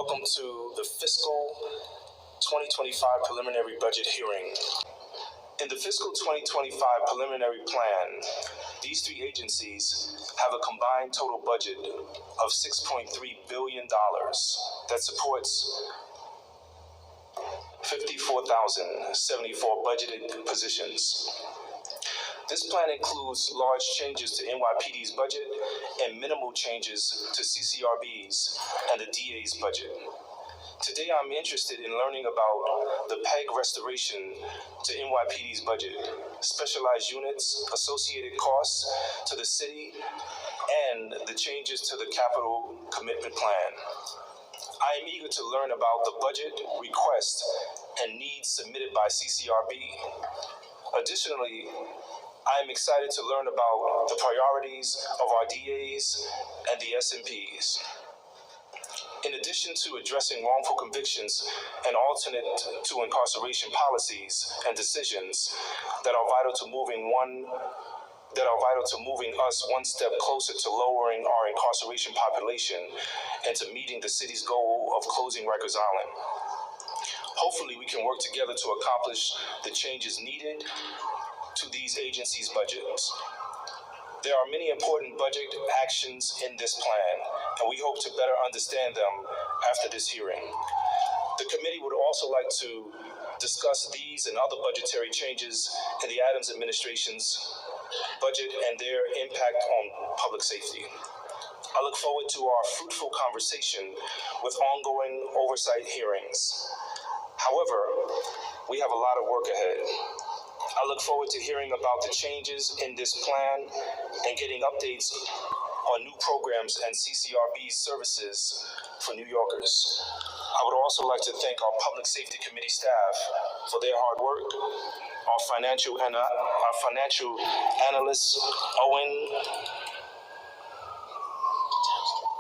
welcome to the fiscal 2025 preliminary budget hearing. In the fiscal 2025 preliminary plan, these three agencies have a combined total budget of $6.3 billion that supports 54,074 budgeted positions. This plan includes large changes to NYPD's budget and minimal changes to CCRB's and the DA's budget. Today, I'm interested in learning about the PEG restoration to NYPD's budget, specialized units, associated costs to the city, and the changes to the capital commitment plan. I am eager to learn about the budget requests and needs submitted by CCRB. Additionally, I am excited to learn about the priorities of our DAs and the SMPs. In addition to addressing wrongful convictions and alternate to incarceration policies and decisions that are vital to moving us one step closer to lowering our incarceration population and to meeting the city's goal of closing Rikers Island. Hopefully, we can work together to accomplish the changes needed to these agencies' budgets. There are many important budget actions in this plan, and we hope to better understand them after this hearing. The committee would also like to discuss these and other budgetary changes in the Adams administration's budget and their impact on public safety. I look forward to our fruitful conversation with ongoing oversight hearings. However, we have a lot of work ahead. I look forward to hearing about the changes in this plan and getting updates on new programs and CCRB services for New Yorkers. I would also like to thank our Public Safety Committee staff for their hard work, our financial analysts, Owen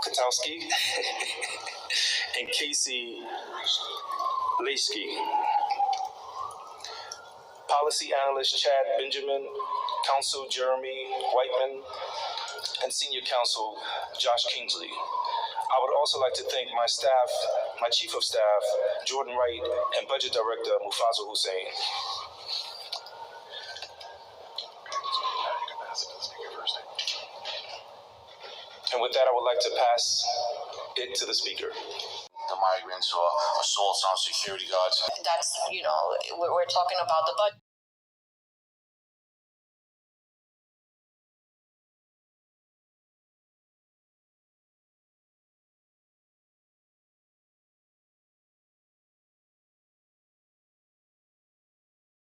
Katowski and Casey Leisky. Policy Analyst Chad Benjamin, Counsel Jeremy Whiteman, and Senior Counsel Josh Kingsley. I would also like to thank my staff, my Chief of Staff, Jordan Wright, and Budget Director, Mufaza Hussein. And with that, I would like to pass it to the speaker. The migrants or assaults on security guards. That's, we're talking about the budget.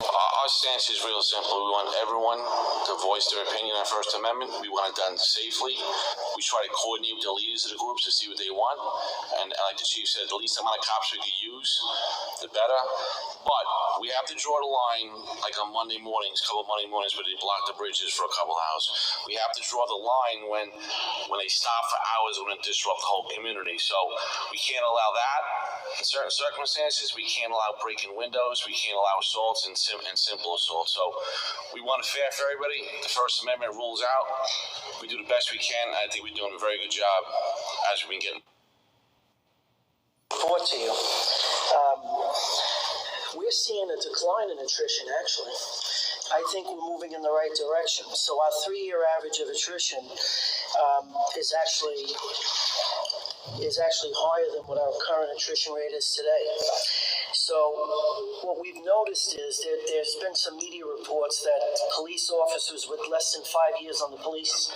Our stance is real simple. We want everyone to voice their opinion on First Amendment. We want it done safely. We try to coordinate with the leaders of the groups to see what they want. And like the chief said, the least amount of cops we could use, the better. But we have to draw the line, like on Monday mornings, a couple of Monday mornings where they block the bridges for a couple of hours. We have to draw the line when they stop for hours when it disrupt the whole community. So we can't allow that. In certain circumstances, we can't allow breaking windows. We can't allow assaults and simple assaults. So we want it fair for everybody. The First Amendment rules out. We do the best we can. I think we're doing a very good job as we've been getting. Report to you. We're seeing a decline in attrition, actually. I think we're moving in the right direction. So our 3-year average of attrition is actually higher than what our current attrition rate is today. So what we've noticed is that there's been some media reports that police officers with less than 5 years on the police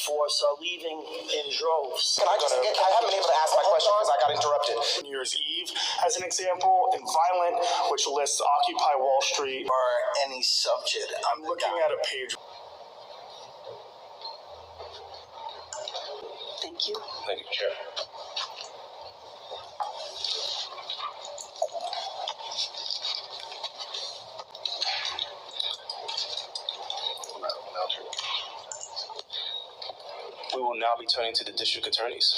force are leaving in droves. I haven't been able to ask my question because I got interrupted. New Year's Eve, as an example, and Violent, which lists Occupy Wall Street. Or any subject. I'm looking at a page. Thank you. Thank you, Chair. We will now be turning to the district attorneys.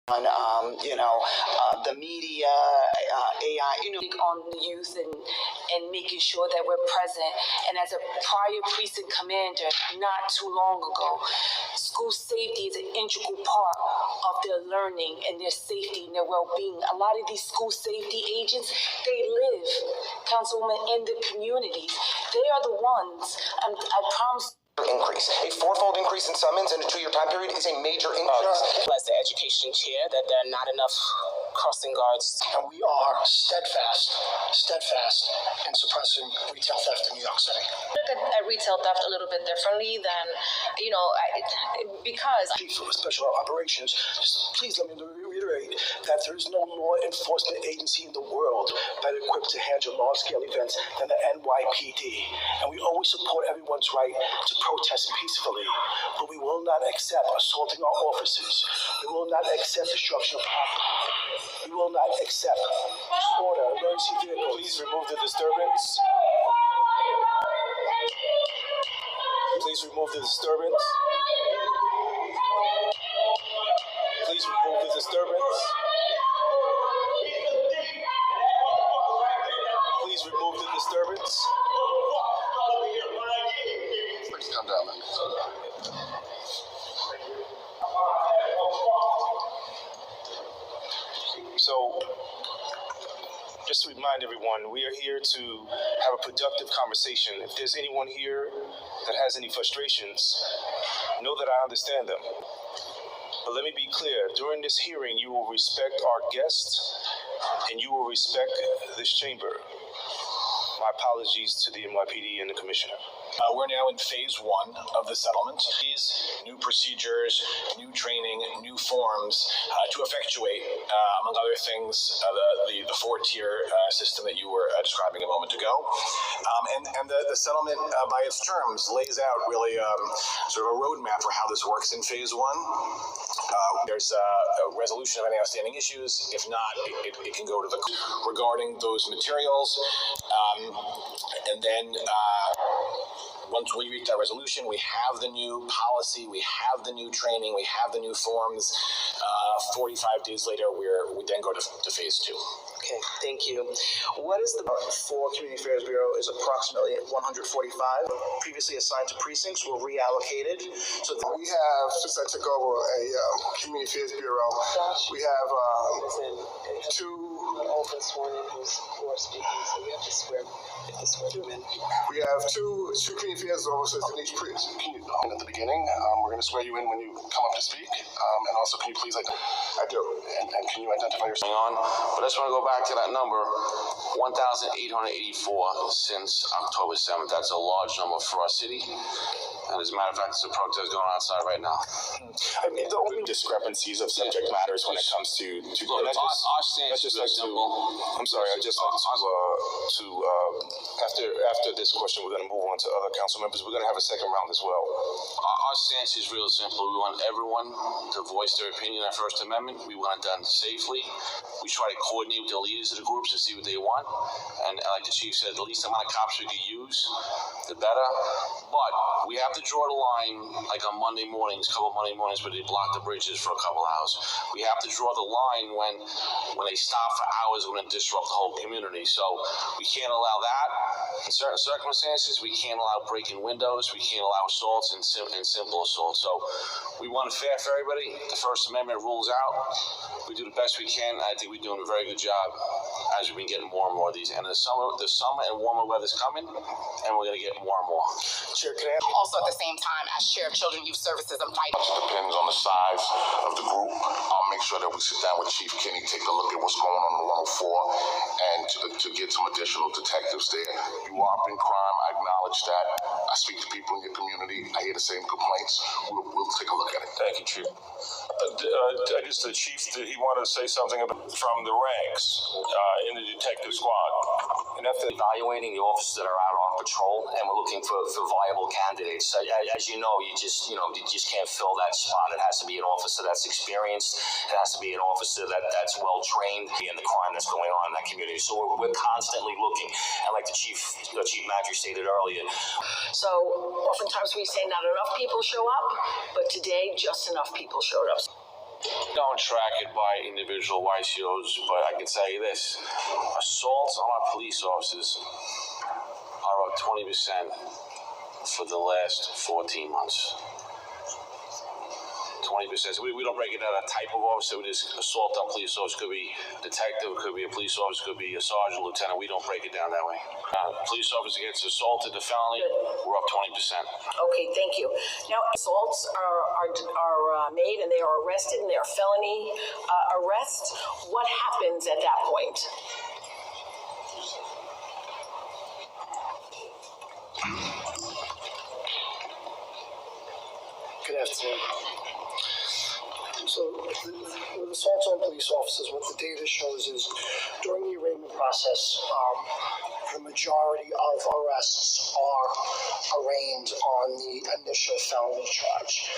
on, the media, AI, on the youth and making sure that we're present. And as a prior precinct commander, not too long ago, school safety is an integral part of their learning and their safety and their well-being. A lot of these school safety agents, they live, Councilwoman, in the communities. They are the ones, I promise. Increase. A fourfold increase in summons in a 2-year time period is a major increase. As the education chair, that there are not enough crossing guards. And we are steadfast in suppressing retail theft in New York City. Look at retail theft a little bit differently than, because Chief of Special Operations, please let me reiterate that there is no law enforcement agency in the world better equipped to handle large-scale events than the NYPD. And we always support everyone's right to protest peacefully, but we will not accept assaulting our officers. We will not accept destruction of property. We will not accept disorder, emergency vehicles. Please remove the disturbance. Please remove the disturbance. Please remove the disturbance. Please remove the disturbance. Please come down. So, just to remind everyone, we are here to have a productive conversation. If there's anyone here that has any frustrations, know that I understand them. But let me be clear, during this hearing, you will respect our guests and you will respect this chamber. My apologies to the NYPD and the commissioner. We're now in phase 1 of the settlement. These new procedures, new training, new forms to effectuate, among other things, the 4-tier system that you were describing a moment ago. And the settlement, by its terms, lays out really sort of a roadmap for how this works in phase 1. There's a resolution of any outstanding issues. If not, it can go to the regarding those materials. And then once we reach that resolution, we have the new policy, we have the new training, we have the new forms. 45 days later, we then go to phase 2. Okay, thank you. What is the for Community Affairs Bureau is approximately 145 previously assigned to precincts were reallocated. So We have, since I took over a Community Affairs Bureau, we have 2. We have two community affairs officers in each precinct. Can you, at the beginning, we're going to swear you in when you come up to speak. And also, can you please, I do. And can you identify yourself? But I just want to go back to that number, 1,884 since October 7th. That's a large number for our city. And as a matter of fact, there's a protest going on outside right now. I mean, the only discrepancies of subject matters when it comes to Look, our stance is very simple. I'm sorry, I just like to after this question, we're going to move on to other council members. We're going to have a second round as well. Our stance is real simple. We want everyone to voice their opinion on First Amendment. We want it done safely. We try to coordinate with the leaders of the groups to see what they want. And like the chief said, the least amount of cops we could use, the better. But we have to draw the line, like on Monday mornings, a couple of Monday mornings where they block the bridges for a couple of hours. We have to draw the line when they stop for hours, we're going to disrupt the whole community. So we can't allow that. In certain circumstances, we can't allow breaking windows. We can't allow assaults and simple assaults. So we want it fair for everybody. The First Amendment rules out. We do the best we can. I think we're doing a very good job as we've been getting more and more of these. And the summer and warmer weather's coming, and we're going to get more and more. Chair, can I Also, at the same time, as chair of Children and Youth Services, I'm fighting. Depends on the size of the group. I'll make sure that we sit down with Chief Kinney, take a look at what's going on in 104, and to get some additional detectives there. You are up in crime. I acknowledge that. I speak to people in your community. I hear the same complaints. We'll take a look at it. Thank you, Chief. I guess the chief, he wanted to say something from the ranks in the detective squad. And after evaluating the officers that are out on patrol, and we're looking for viable candidates. As you know, you just can't fill that spot. It has to be an officer that's experienced. It has to be an officer that's well trained in the crime that's going on in that community. So we're constantly looking, and like the Chief Matthew stated earlier. So oftentimes we say not enough people show up, but today just enough people showed up. Don't track it by individual YCOs, but I can tell you this: assaults on our police officers are up 20% for the last 14 months. 20%. So we don't break it down a type of officer. It is assault on police officers. Could be a detective, could be a police officer, could be a sergeant, lieutenant. We don't break it down that way. Police officer gets assaulted, the felony, we're up 20%. Okay, thank you. Now, assaults are made and they are arrested and they are felony arrests. What happens at that point? Good afternoon. So, with assaults on police officers, what the data shows is during the arraignment process, the majority of arrests are arraigned on the initial felony charge.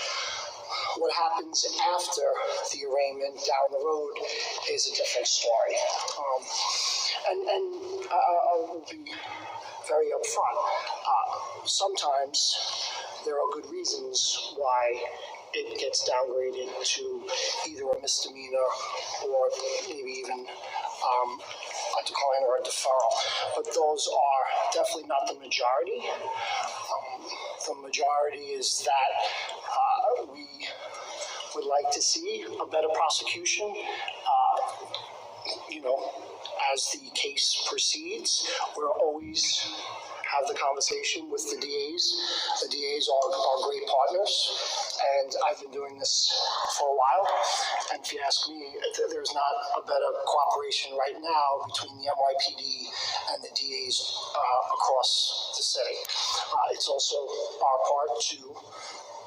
What happens after the arraignment down the road is a different story. I'll be very upfront. Sometimes there are good reasons why it gets downgraded to either a misdemeanor or maybe even a decline or a deferral. But those are definitely not the majority. The majority is that we would like to see a better prosecution. As the case proceeds, we'll always have the conversation with the DAs. The DAs are great partners, and I've been doing this for a while. And if you ask me, there's not a better cooperation right now between the NYPD and the DAs across the city. It's also our part to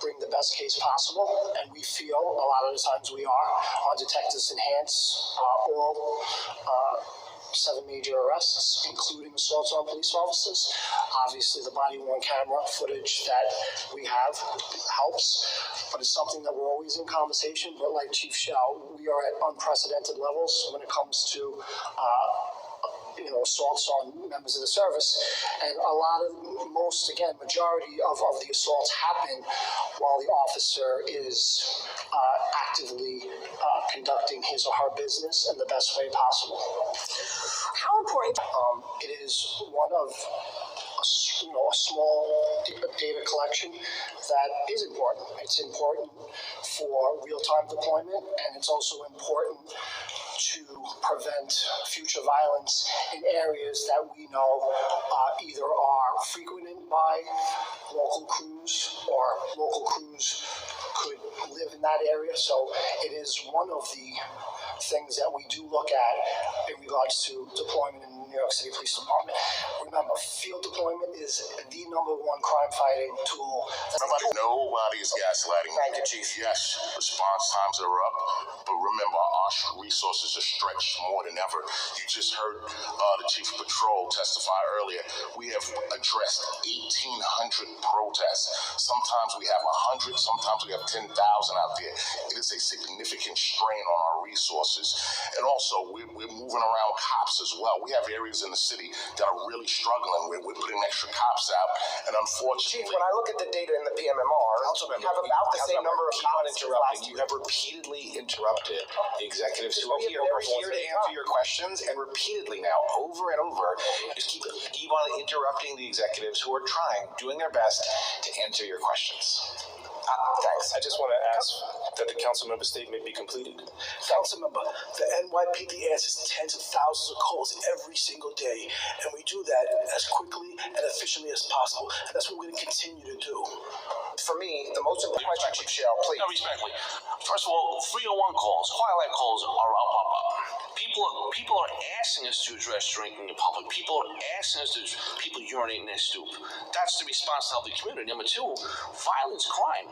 bring the best case possible, and we feel a lot of the times we are. Our detectives enhance all 7 major arrests, including assaults on police officers. Obviously, the body-worn camera footage that we have helps, but it's something that we're always in conversation. But like Chief Shao, we are at unprecedented levels when it comes to assaults on members of the service. And majority of the assaults happen while the officer is actively conducting his or her business in the best way possible. How important? It is one of a small data collection that is important. It's important for real-time deployment, and it's also important to prevent future violence in areas that we know either are frequented by local crews or local crews could live in that area. So it is one of the things that we do look at in regards to deployment in the New York City Police Department. Remember, field deployment is the #1 crime-fighting tool. Nobody is gaslighting. Thank you, Chief. Yes, response times are up, but remember, our resources are stretched more than ever. You just heard the Chief of Patrol testify earlier. We have addressed 1,800 protests. Sometimes we have 100, sometimes we have 10,000 out there. It is a significant strain on our resources. And also, we're moving around cops as well. We have areas in the city that are really struggling. We're putting extra cops out, and unfortunately, Chief, when I look at the data in the PMMR, we have about the same number of cops. You have repeatedly interrupted the executives who are here. We're here to answer your questions, and repeatedly now, over and over, just keep on interrupting the executives who are doing their best to answer your questions. Thanks. I just want to ask that the council member statement be completed. Councilmember, the NYPD answers tens of thousands of calls every single day, and we do that as quickly and efficiently as possible, and that's what we're going to continue to do. For me, the most important question, Chief Shao, please. No, respectfully. First of all, 301 calls, Twilight calls are up. People are asking us to address drinking in public. People are asking us to people urinating in their stoop. That's the response to help the community. Number 2, violence, crime.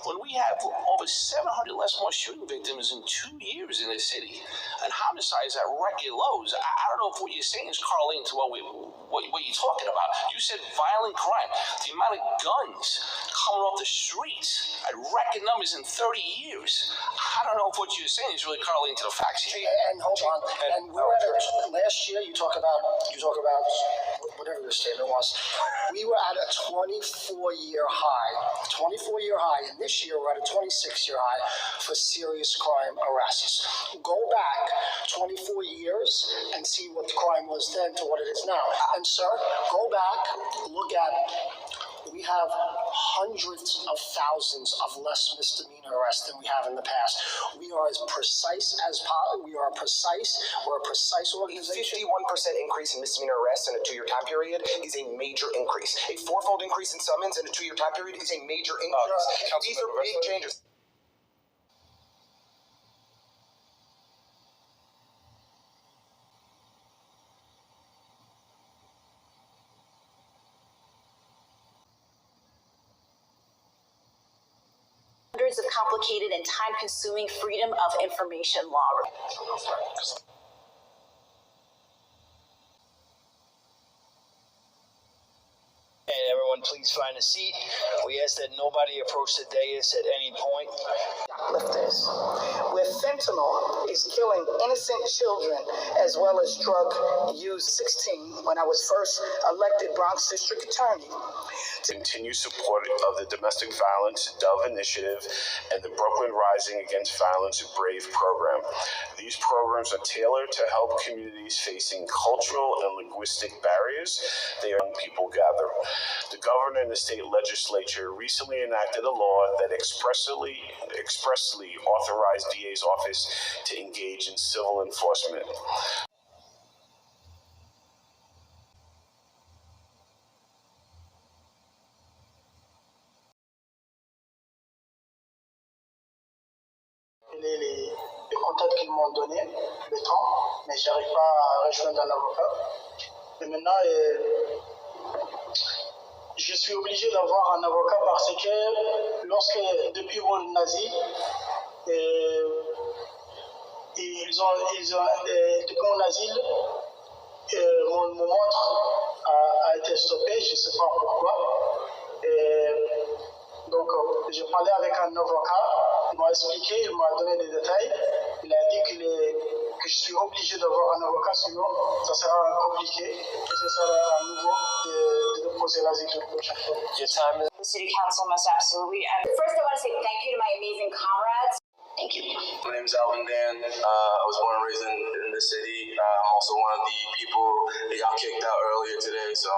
When we have over 700 more shooting victims in 2 years in this city, and homicides at record lows, I don't know if what you're saying is correlating to what you're talking about. You said violent crime. The amount of guns coming off the streets at record numbers in 30 years. I don't know if what you're saying is really correlating to the facts here. And hold on, and we're at last year, you talk about whatever your statement was. We were at a 24-year high, and this year we're at a 26-year high for serious crime arrests. Go back 24 years and see what the crime was then to what it is now. And sir, go back, look at, we have hundreds of thousands of less misdemeanor arrests than we have in the past. We are as precise as we're a precise organization. 51% increase in misdemeanor arrests in a 2-year time period is a major increase. A 4-fold increase in summons in a 2-year time period is a major increase. These are big changes. Hundreds of complicated and time-consuming freedom of information law. And everyone please find a seat. We ask that nobody approach the dais at any point. Shoplifters, where fentanyl is killing innocent children as well as drug use. 16, when I was first elected Bronx District Attorney. Continue support of the Domestic Violence Dove Initiative and the Brooklyn Rising Against Violence Brave program. These programs are tailored to help communities facing cultural and linguistic barriers they young people gather. The governor and the state legislature recently enacted a law that expressly authorized DA's office to engage in civil enforcement. Les contacts qu'ils m'ont donnés, le temps, mais j'arrive pas à rejoindre un avocat. Et maintenant, je suis obligé d'avoir un avocat parce que depuis mon asile, depuis mon asile, mon montre a été stoppé, je ne sais pas pourquoi. Donc, j'ai parlé avec un avocat. Il m'a expliqué, il m'a donné des détails. Il a dit que je suis obligé d'avoir un avocat, sinon ça sera compliqué. Et ce sera à nouveau de déposer l'asile de prochaine fois. The city council must absolutely. First, I want to say thank you to my amazing comrades. Thank you. My name is Alvin Dan. I was born and raised in the city. I'm also one of the people that got kicked out earlier today. So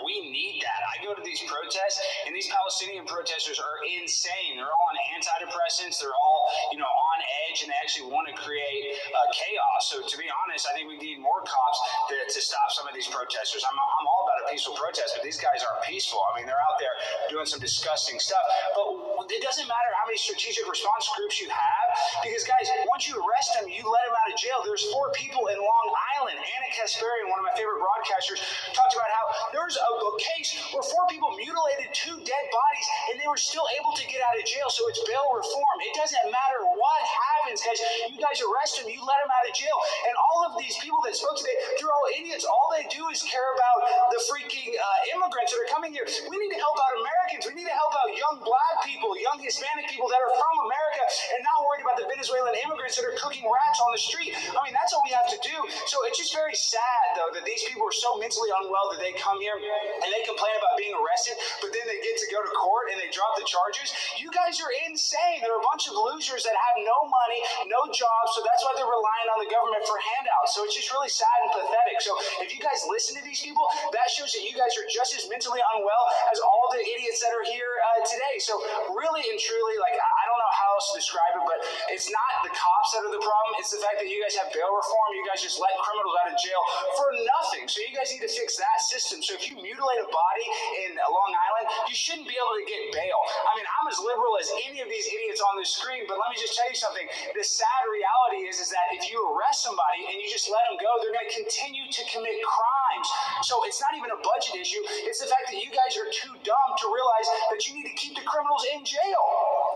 we need that. I go to these protests, and these Palestinian protesters are insane. They're all on antidepressants. They're all, on edge, and they actually want to create chaos. So to be honest, I think we need more cops to stop some of these protesters. I'm all about a peaceful protest, but these guys aren't peaceful. I mean, they're out there doing some disgusting stuff. But it doesn't matter how many strategic response groups you have, because guys, once you arrest them, you let them out of jail. There's 4 people in Long Island. Anna Kasparian, one of my favorite broadcasters, talked about how there was a case where 4 people mutilated 2 dead bodies, and they were still able to get out of jail. So it's bail reform. It doesn't matter what happens, guys. You guys arrest them, you let them out of jail. And all of these people that spoke today, they're all idiots. All they do is care about the freaking immigrants that are coming here. We need to help out Americans. We need to help out young black people, young Hispanic people that are from America and not worried about the Venezuelan immigrants that are cooking rats on the street. I mean, that's what we have to do. So it's just very sad, though, that these people are so mentally unwell that they come here and they complain about being arrested, but then they get to go to court and they drop the charges. You guys are insane. They're a bunch of losers that have no money, no jobs, so that's why they're relying on the government for handouts. So it's just really sad and pathetic. So if you guys listen to these people, that shows that you guys are just as mentally unwell as all the idiots that are here today. So really and truly, I don't know how else to describe it, but it's not the cops that are the problem. It's the fact that you guys have bail reform. You guys just let criminals out of jail for nothing. So you guys need to fix that system. So if you mutilate a body in Long Island, you shouldn't be able to get bail. I mean, I'm as liberal as any of these idiots on this screen, but let me just tell you something. The sad reality is that if you arrest somebody and you just let them go, they're going to continue to commit crimes. So it's not even a budget issue. It's the fact that you guys are too dumb to realize that you need to keep the criminals in jail.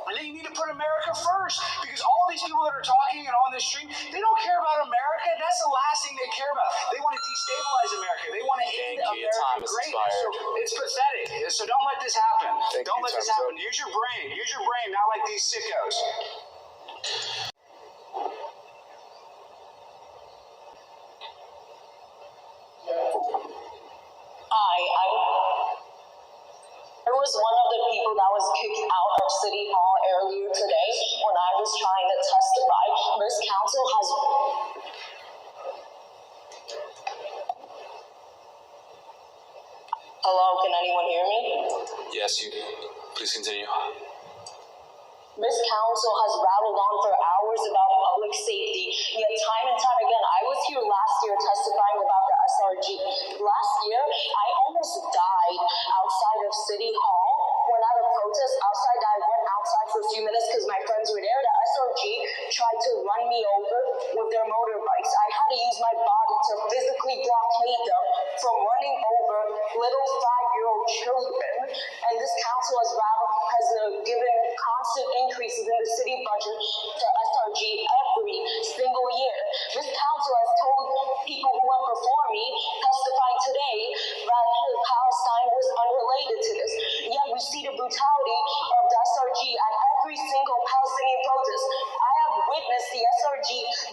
And then you need to put America first, because all these people that are talking and on this stream, they don't care about America. That's the last thing they care about. They want to destabilize America. They want to end American greatness. So it's pathetic. So don't let this happen. Don't let this happen. Use your brain. Use your brain, not like these sickos. I was one of the people that was kicked out of City Hall earlier today when I was trying to testify. This council has... Hello, can anyone hear me? Yes, you. Please continue. This council has rattled on for hours about public safety, yet time and time again, I was here last year testifying about the SRG. Last year, I almost died outside of City Hall when at a protest outside. I went outside for a few minutes because my friends were there. The SRG tried to run me over with their motorbikes. I had to use my body to physically blockade them from running over little 5-year-old children. And this council has given constant increases in the city budget to SRG every single year. This council has told people who went before me, testifying today, that Palestine was unrelated to this. Yet we see the brutality of the SRG at every single Palestinian protest. I have witnessed the SRG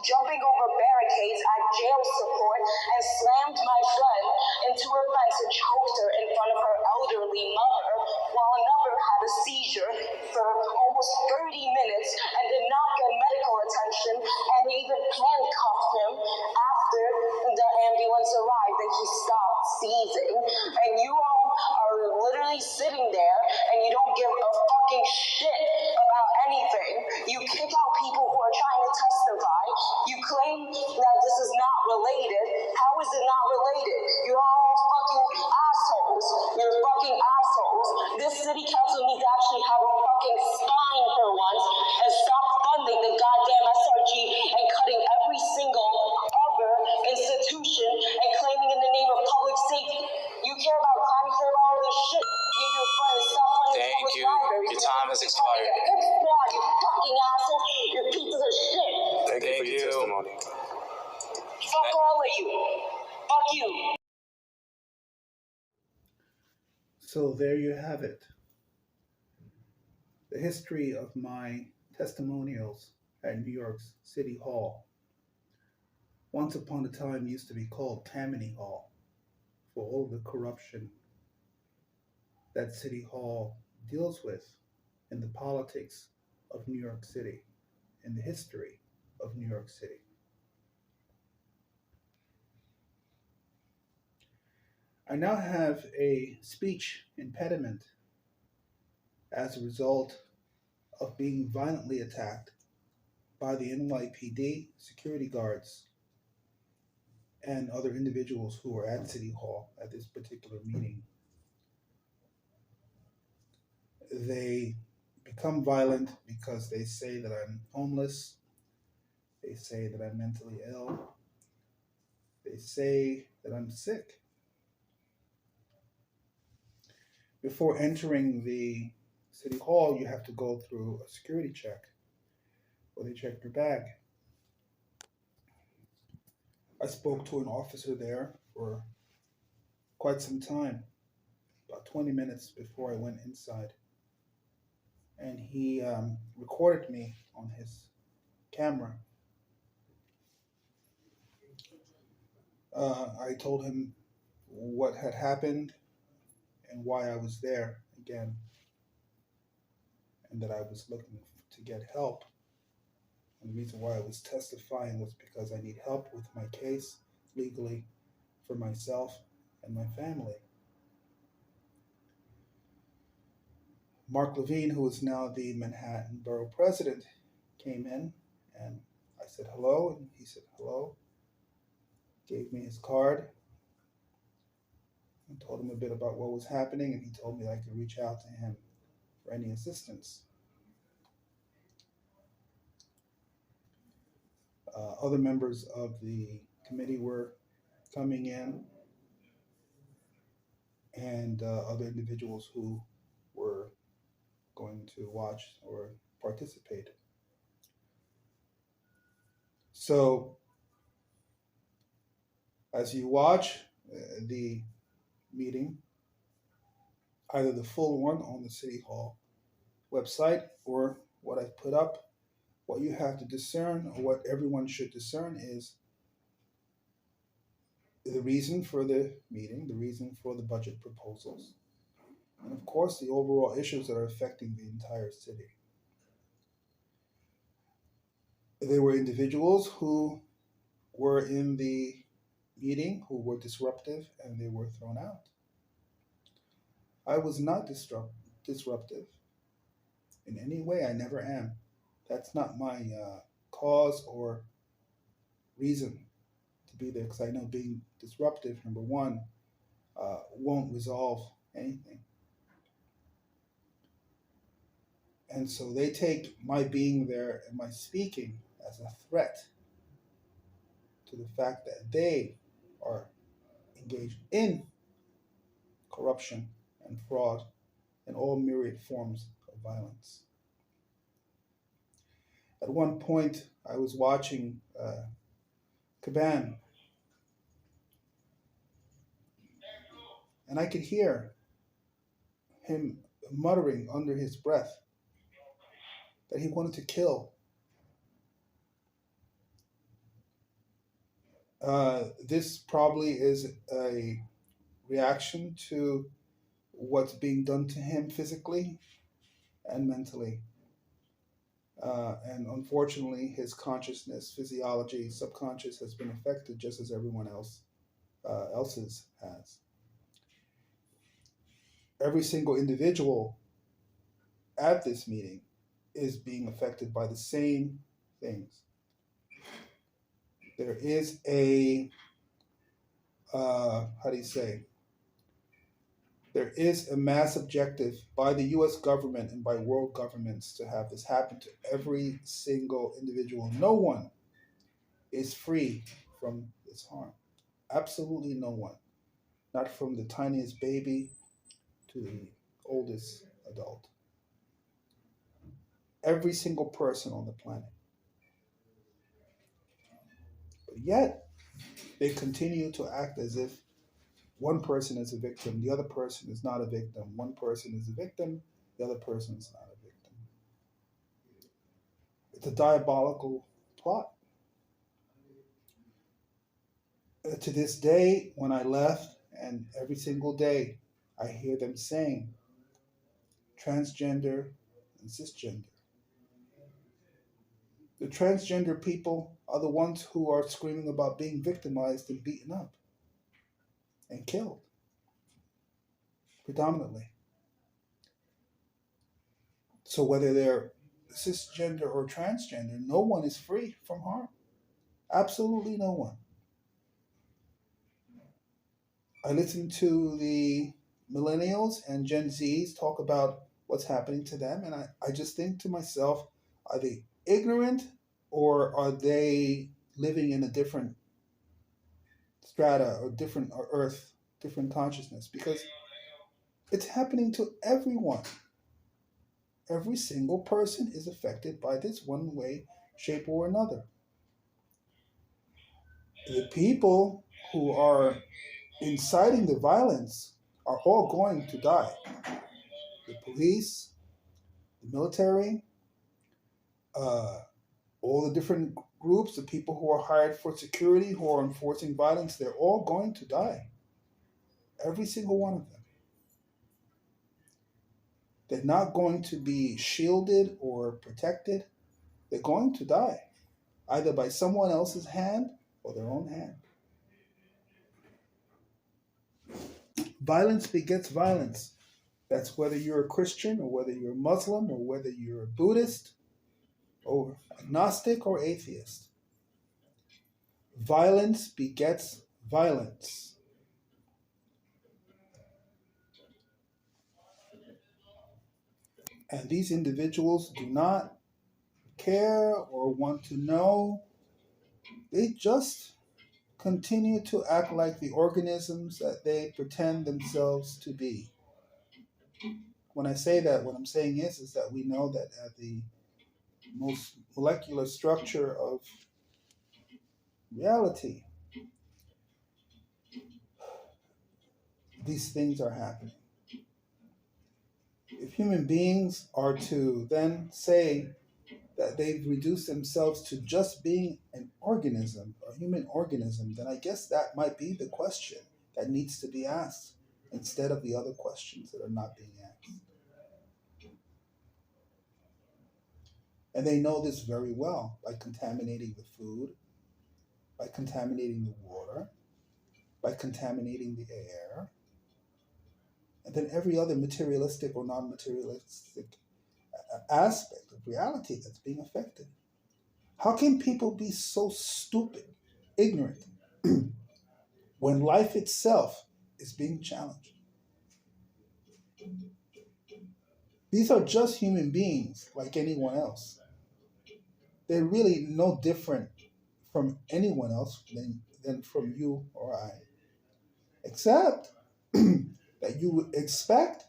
jumping over barricades at jail support and slammed my friend into a fence and choked her in front of her elderly mother, while another had a seizure for almost 30 minutes and did not get medical attention, and they even handcuffed him after the ambulance arrived and he stopped seizing. And you all are literally sitting there and you don't give a fucking shit about anything. You kick out people who are trying to testify. You claim that this is not related. How is it not related? You're all fucking assholes. You're fucking assholes. This city council needs to actually have a fucking spine for once and stop funding the goddamn SRG and cutting every single other institution and claiming in the name of public safety. You care about crime, you care about all this shit. You your friends, stop funding public libraries. Your time has expired. Hip squad, you fucking asshole. You're pieces of shit. Thank you for your testimony. Fuck all of you. Fuck you. So there you have it. The history of my testimonials at New York's City Hall. Once upon a time used to be called Tammany Hall, for all the corruption that City Hall deals with in the politics of New York City, in the history of New York City. I now have a speech impediment as a result of being violently attacked by the NYPD security guards and other individuals who were at City Hall at this particular meeting. They become violent because they say that I'm homeless. They say that I'm mentally ill. They say that I'm sick. Before entering the City Hall, you have to go through a security check where they check your bag. I spoke to an officer there for quite some time, about 20 minutes before I went inside. And he recorded me on his camera. I told him what had happened and why I was there again, and that I was looking to get help. And the reason why I was testifying was because I need help with my case legally for myself and my family. Mark Levine, who is now the Manhattan Borough President, came in and I said hello, and he said hello, gave me his card, and told him a bit about what was happening, and he told me I could reach out to him for any assistance. Other members of the committee were coming in, and other individuals who were going to watch or participated. So, as you watch the meeting, either the full one on the City Hall website or what I've put up, what you have to discern, or what everyone should discern, is the reason for the meeting, the reason for the budget proposals, and of course the overall issues that are affecting the entire city. There were individuals who were in the meeting who were disruptive and they were thrown out. I was not disruptive in any way. I never am. That's not my cause or reason to be there, because I know being disruptive, number one, won't resolve anything. And so they take my being there and my speaking as a threat to the fact that they are engaged in corruption and fraud and all myriad forms of violence. At one point, I was watching Caban, and I could hear him muttering under his breath that he wanted to kill. This probably is a reaction to what's being done to him physically and mentally. And unfortunately, his consciousness, physiology, subconscious has been affected just as everyone else's has. Every single individual at this meeting is being affected by the same things. There is a, there is a mass objective by the US government and by world governments to have this happen to every single individual. No one is free from this harm. Absolutely no one. Not from the tiniest baby to the oldest adult. Every single person on the planet. But yet, they continue to act as if one person is a victim, the other person is not a victim. One person is a victim, the other person is not a victim. It's a diabolical plot. To this day, when I left, and every single day, I hear them saying transgender and cisgender. The transgender people are the ones who are screaming about being victimized and beaten up and killed, predominantly. So whether they're cisgender or transgender, no one is free from harm. Absolutely no one. I listen to the millennials and Gen Zs talk about what's happening to them, and I just think to myself, are they ignorant, or are they living in a different strata or different earth, different consciousness? Because it's happening to everyone. Every single person is affected by this one way, shape, or another. The people who are inciting the violence are all going to die. The police, the military, all the different groups, the people who are hired for security, who are enforcing violence, they're all going to die. Every single one of them. They're not going to be shielded or protected. They're going to die, either by someone else's hand or their own hand. Violence begets violence. That's whether you're a Christian or whether you're a Muslim or whether you're a Buddhist or agnostic or atheist. Violence begets violence. And these individuals do not care or want to know. They just continue to act like the organisms that they pretend themselves to be. When I say that, what I'm saying is that we know that at the most molecular structure of reality, these things are happening. If human beings are to then say that they've reduced themselves to just being an organism, a human organism, then I guess that might be the question that needs to be asked instead of the other questions that are not being asked. And they know this very well by contaminating the food, by contaminating the water, by contaminating the air, and then every other materialistic or non-materialistic aspect of reality that's being affected. How can people be so stupid, ignorant, when life itself is being challenged? These are just human beings like anyone else. They're really no different from anyone else than from you or I, except that you would expect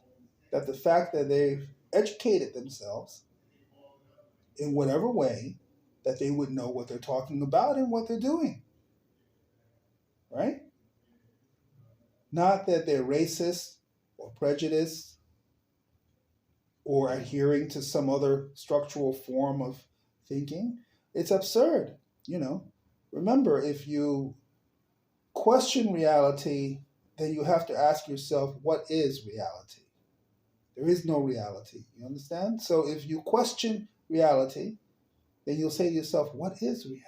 that the fact that they've educated themselves in whatever way, that they would know what they're talking about and what they're doing, right? Not that they're racist or prejudiced or adhering to some other structural form of thinking. It's absurd, you know. Remember, if you question reality, then you have to ask yourself, what is reality? There is no reality, you understand? So if you question reality, then you'll say to yourself, what is reality?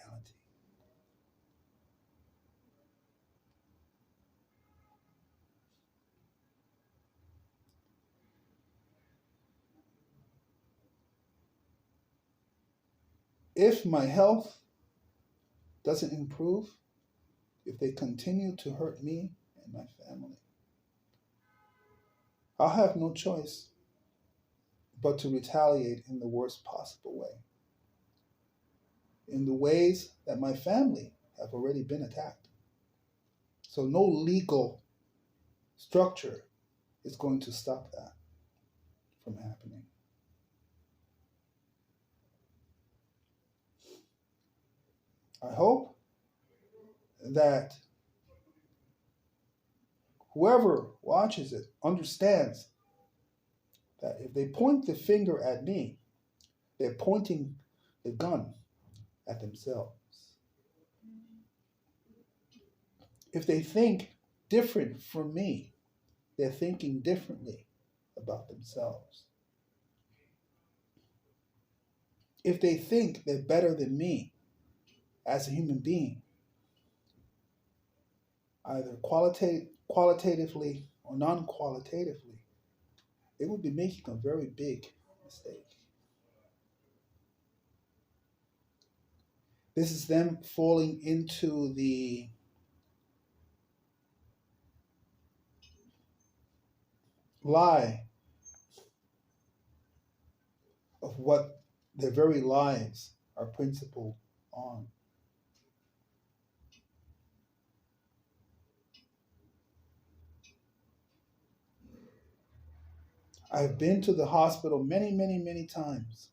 If my health doesn't improve, if they continue to hurt me and my family, I'll have no choice but to retaliate in the worst possible way, in the ways that my family have already been attacked. So no legal structure is going to stop that from happening. I hope that whoever watches it understands that if they point the finger at me, they're pointing the gun at themselves. If they think different from me, they're thinking differently about themselves. If they think they're better than me as a human being, either qualitatively or non-qualitatively, they would be making a very big mistake. This is them falling into the lie of what their very lives are principled on. I've been to the hospital many, many, many times.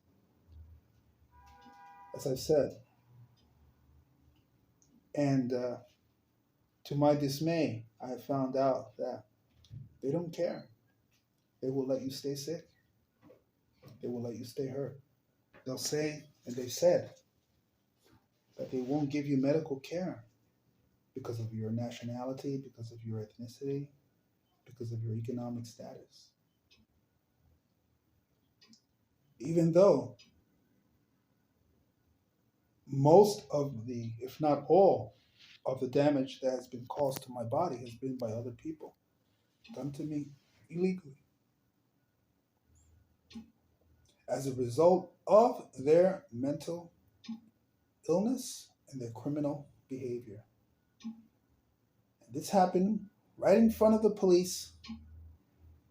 As I've said. And to my dismay, I have found out that they don't care. They will let you stay sick. They will let you stay hurt. They'll say, and they've said, that they won't give you medical care because of your nationality, because of your ethnicity, because of your economic status. Even though most of the, if not all, of the damage that has been caused to my body has been by other people, done to me illegally, as a result of their mental illness and their criminal behavior. And this happened right in front of the police,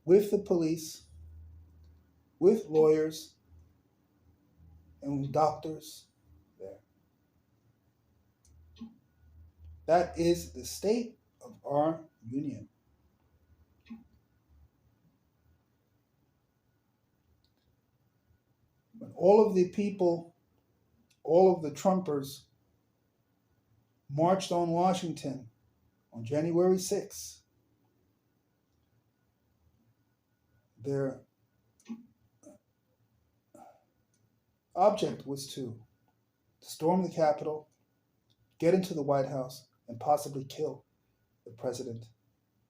with lawyers, and doctors there. That is the state of our union. When all of the people all of the Trumpers marched on Washington on January 6th. Their object was to storm the Capitol, get into the White House, and possibly kill the President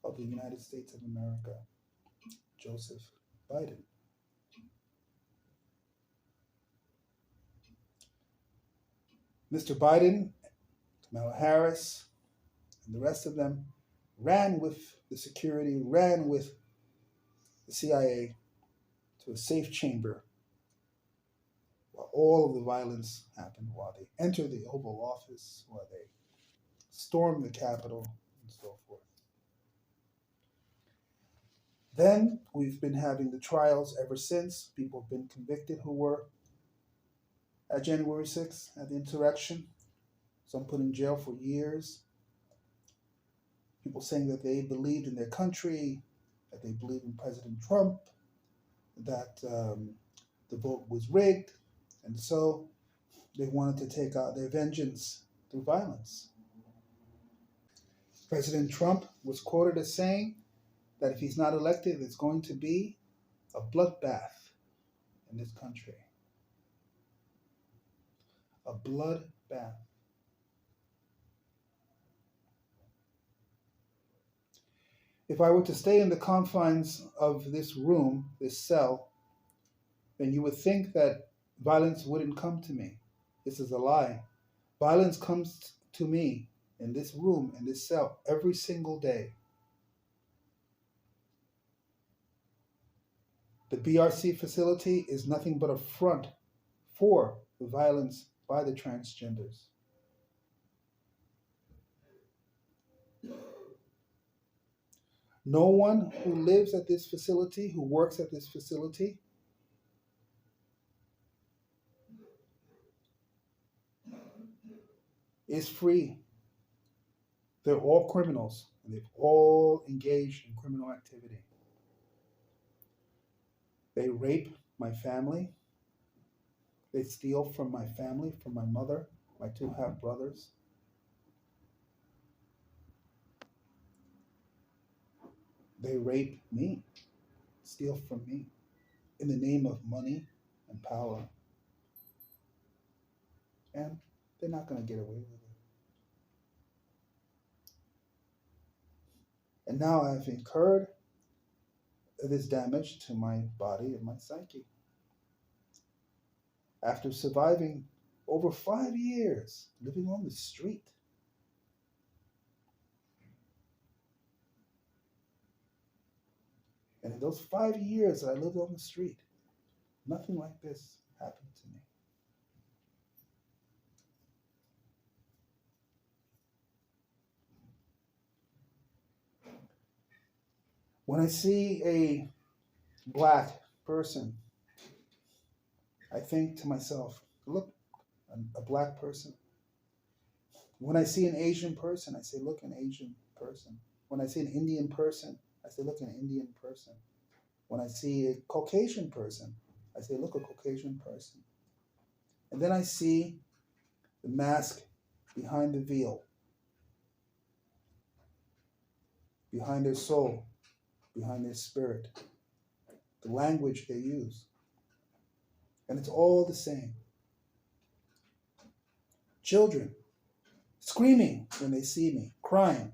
of the United States of America, Joseph Biden. Mr. Biden, Kamala Harris, and the rest of them ran with the security, ran with the CIA to a safe chamber while all of the violence happened, while they entered the Oval Office, while they stormed the Capitol, and so forth. Then we've been having the trials ever since. People have been convicted who were at January 6th at the insurrection. Some put in jail for years. People saying that they believed in their country, that they believed in President Trump, that the vote was rigged, and so they wanted to take out their vengeance through violence. President Trump was quoted as saying that if he's not elected, there's going to be a bloodbath in this country. A bloodbath. If I were to stay in the confines of this room, this cell, then you would think that violence wouldn't come to me. This is a lie. Violence comes to me in this room, in this cell, every single day. The BRC facility is nothing but a front for the violence by the transgenders. No one who lives at this facility, who works at this facility, is free. They're all criminals, and they've all engaged in criminal activity. They rape my family. They steal from my family, from my mother, my two half-brothers. They rape me, steal from me, in the name of money and power. And they're not going to get away with it. And now I've incurred this damage to my body and my psyche. After surviving over 5 years living on the street. And in those 5 years that I lived on the street, nothing like this happened to me. When I see a black person, I think to myself, look, a black person. When I see an Asian person, I say, look, an Asian person. When I see an Indian person, I say, look, an Indian person. When I see a Caucasian person, I say, look, a Caucasian person. And then I see the mask behind the veil, behind their soul, behind their spirit, the language they use. And it's all the same. Children screaming when they see me, crying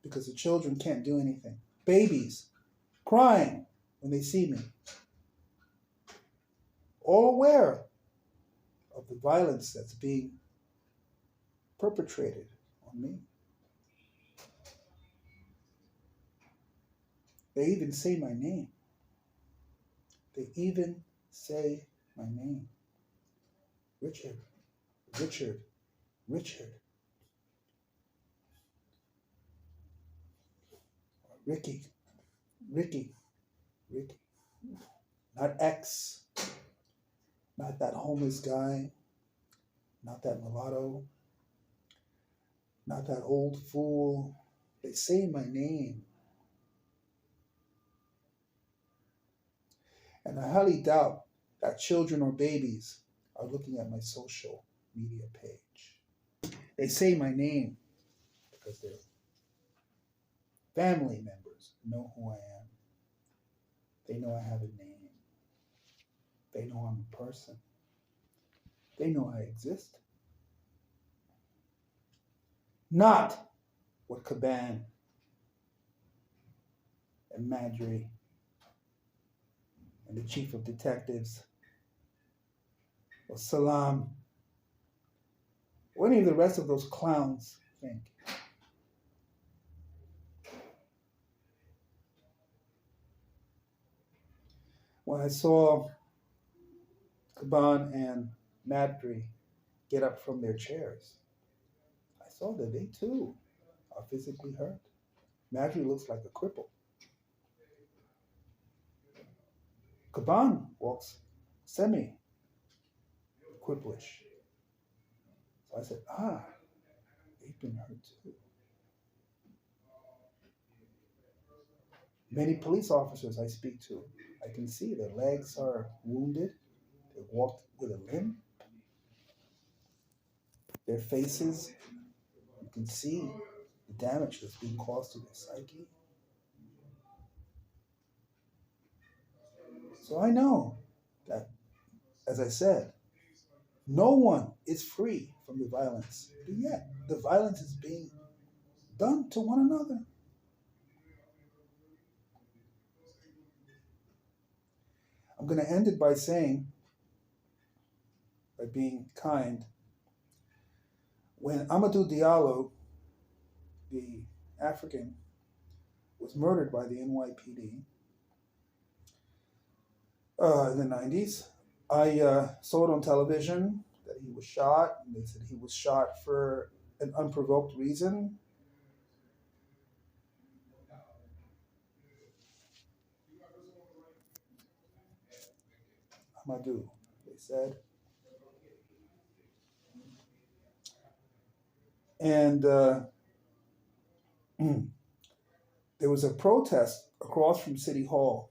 because the children can't do anything. Babies crying when they see me. All aware of the violence that's being perpetrated on me. They even say my name. They even say my name. Richard, Richard, Richard. Ricky, Ricky, Ricky. Not X. Not that homeless guy. Not that mulatto. Not that old fool. They say my name. And I highly doubt that children or babies are looking at my social media page. They say my name because their family members know who I am. They know I have a name. They know I'm a person. They know I exist. Not what Caban and Madry and the chief of detectives or Salam or any of the rest of those clowns think. When I saw Caban and Madry get up from their chairs, I saw that they too are physically hurt. Madry looks like a cripple. Caban walks semi-cripplish. So I said, they've been hurt too. Many police officers I speak to, I can see their legs are wounded. They walk with a limp. Their faces, you can see the damage that's being caused to their psyche. So I know that, as I said, no one is free from the violence. But yet, the violence is being done to one another. I'm going to end it by saying, by being kind, when Amadou Diallo, the African, was murdered by the NYPD in the 90s, I saw it on television that he was shot, and they said he was shot for an unprovoked reason. Amadou, they said. And there was a protest across from City Hall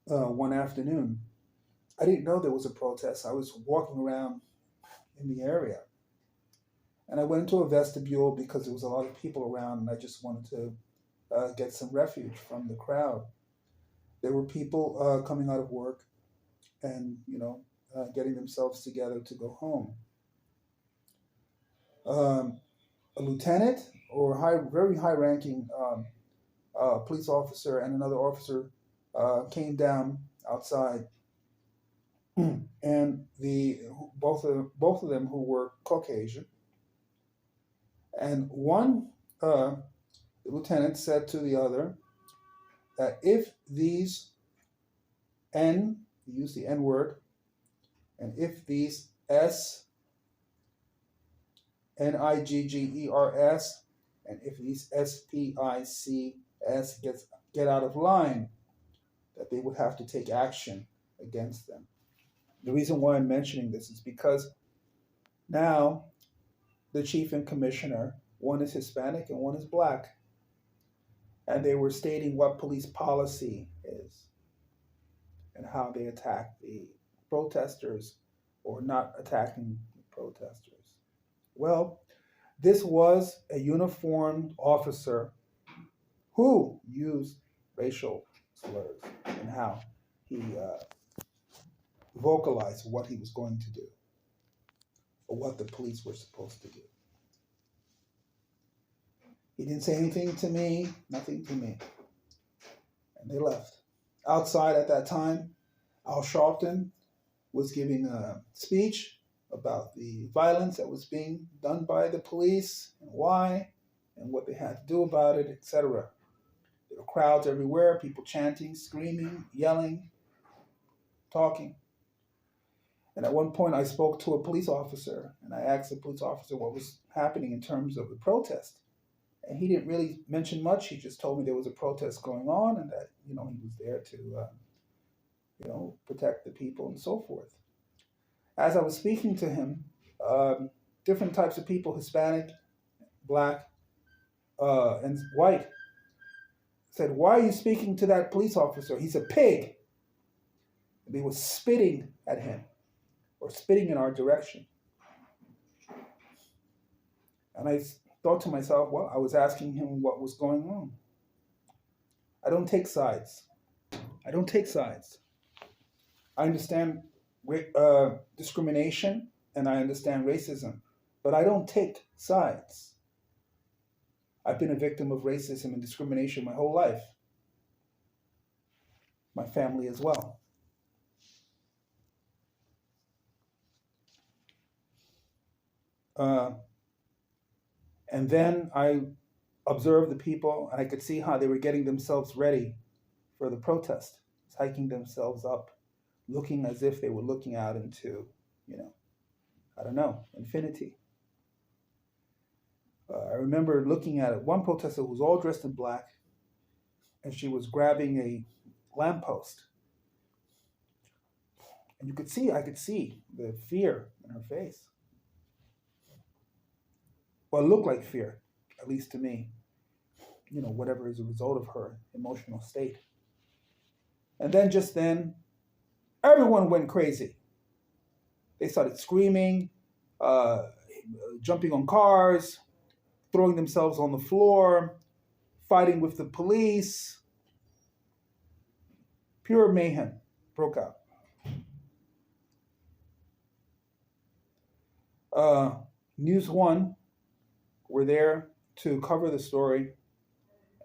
one afternoon. I didn't know there was a protest. I was walking around in the area. And I went into a vestibule because there was a lot of people around, and I just wanted to get some refuge from the crowd. There were people coming out of work and, getting themselves together to go home. A lieutenant or very high-ranking police officer and another officer came down outside, and both of them who were Caucasian, and one the lieutenant said to the other that if these he used the N word, and if these SNIGGERS, and if these SPICS get out of line, that they would have to take action against them. The reason why I'm mentioning this is because now the chief and commissioner, one is Hispanic and one is black, and they were stating what police policy is and how they attack the protesters or not attacking the protesters. Well, this was a uniformed officer who used racial slurs and how he vocalized what he was going to do or what the police were supposed to do. He didn't say anything to me, nothing to me. And they left. Outside at that time, Al Sharpton was giving a speech about the violence that was being done by the police and why and what they had to do about it, etc. There were crowds everywhere, people chanting, screaming, yelling, talking. And at one point I spoke to a police officer and I asked the police officer what was happening in terms of the protest. And he didn't really mention much. He just told me there was a protest going on and that, he was there to, protect the people and so forth. As I was speaking to him, different types of people, Hispanic, black, and white, said, "Why are you speaking to that police officer? He's a pig." They were spitting at him or spitting in our direction. And I thought to myself, well, I was asking him what was going on. I don't take sides. I don't take sides. I understand discrimination and I understand racism, but I don't take sides. I've been a victim of racism and discrimination my whole life. My family as well. And then I observed the people, and I could see how they were getting themselves ready for the protest, hiking themselves up, looking as if they were looking out into, infinity. I remember looking at one protester who was all dressed in black, and she was grabbing a lamppost. And I could see the fear in her face. Well, it looked like fear, at least to me. Whatever is a result of her emotional state. And then just then, everyone went crazy. They started screaming, jumping on cars, throwing themselves on the floor, fighting with the police. Pure mayhem broke out. News One were there to cover the story,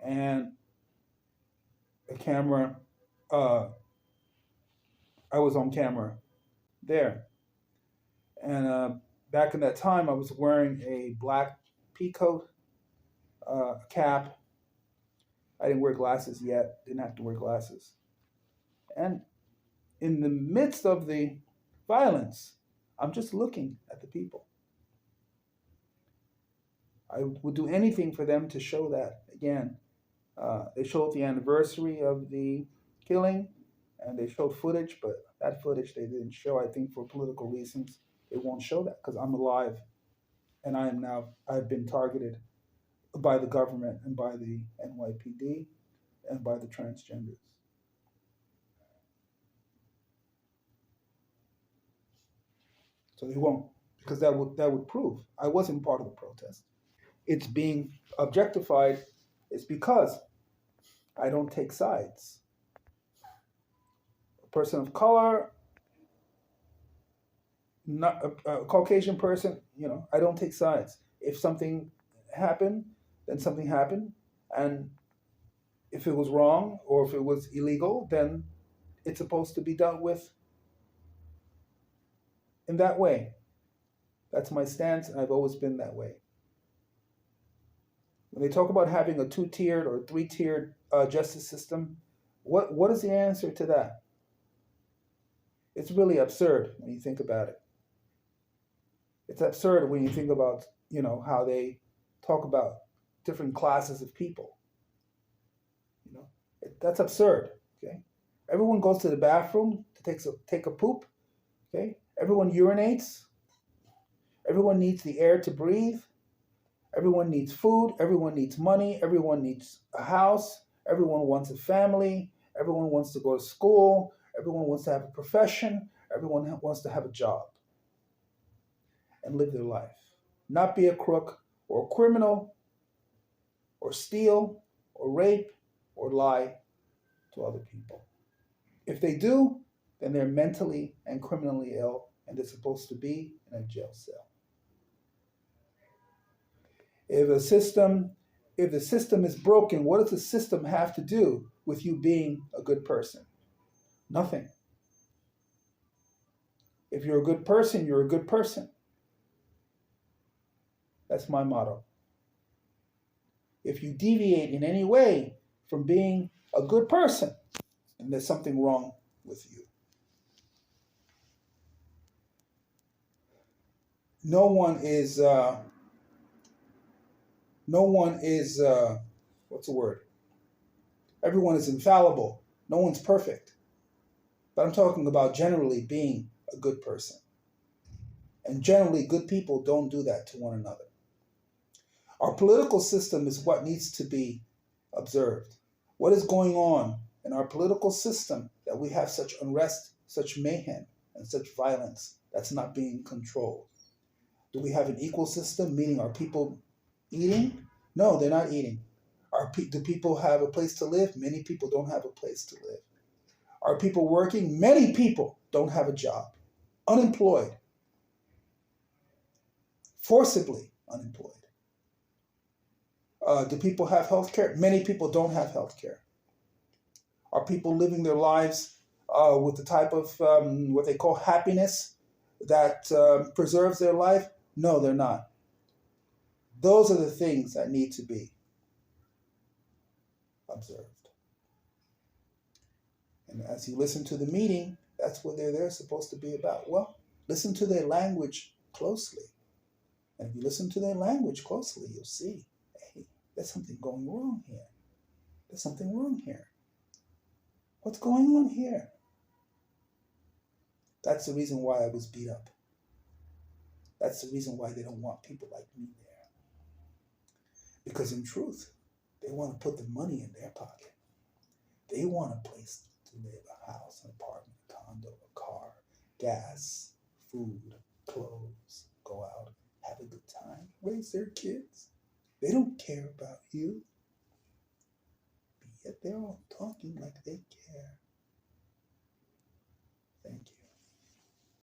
and a camera, I was on camera there. And back in that time, I was wearing a black pea coat, cap. I didn't wear glasses yet, didn't have to wear glasses. And in the midst of the violence, I'm just looking at the people. I would do anything for them to show that again. They showed the anniversary of the killing, and they showed footage, but that footage they didn't show, I think for political reasons. They won't show that because I'm alive, and I've been targeted by the government and by the NYPD and by the transgenders. So they won't, because that would prove I wasn't part of the protest. It's being objectified is because I don't take sides. A person of color, not a Caucasian person, I don't take sides. If something happened, then something happened. And if it was wrong or if it was illegal, then it's supposed to be dealt with in that way. That's my stance, and I've always been that way. When they talk about having a 2-tiered or 3-tiered justice system, what is the answer to that? It's really absurd when you think about it. It's absurd when you think about, how they talk about different classes of people. That's absurd. Okay, everyone goes to the bathroom to take a poop. Okay, everyone urinates. Everyone needs the air to breathe. Everyone needs food. Everyone needs money. Everyone needs a house. Everyone wants a family. Everyone wants to go to school. Everyone wants to have a profession. Everyone wants to have a job and live their life. Not be a crook or a criminal or steal or rape or lie to other people. If they do, then they're mentally and criminally ill, and they're supposed to be in a jail cell. If the system is broken, what does the system have to do with you being a good person? Nothing. If you're a good person, you're a good person. That's my motto. If you deviate in any way from being a good person, then there's something wrong with you. No one is, what's the word? Everyone is infallible. No one's perfect. But I'm talking about generally being a good person. And generally, good people don't do that to one another. Our political system is what needs to be observed. What is going on in our political system that we have such unrest, such mayhem, and such violence that's not being controlled? Do we have an equal system, meaning are people eating? No, they're not eating. Do people have a place to live? Many people don't have a place to live. Are people working? Many people don't have a job. Unemployed. Forcibly unemployed. Do people have health care? Many people don't have health care. Are people living their lives with the type of what they call happiness that preserves their life? No, they're not. Those are the things that need to be observed. And as you listen to the meeting, that's what they're supposed to be about. Well, listen to their language closely. And if you listen to their language closely, you'll see, hey, there's something going wrong here. There's something wrong here. What's going on here? That's the reason why I was beat up. That's the reason why they don't want people like me there. Because in truth, they want to put the money in their pocket. They want a place to live, a house, an apartment, a condo, a car, gas, food, clothes, go out, have a good time, raise their kids. They don't care about you. But yet they're all talking like they care.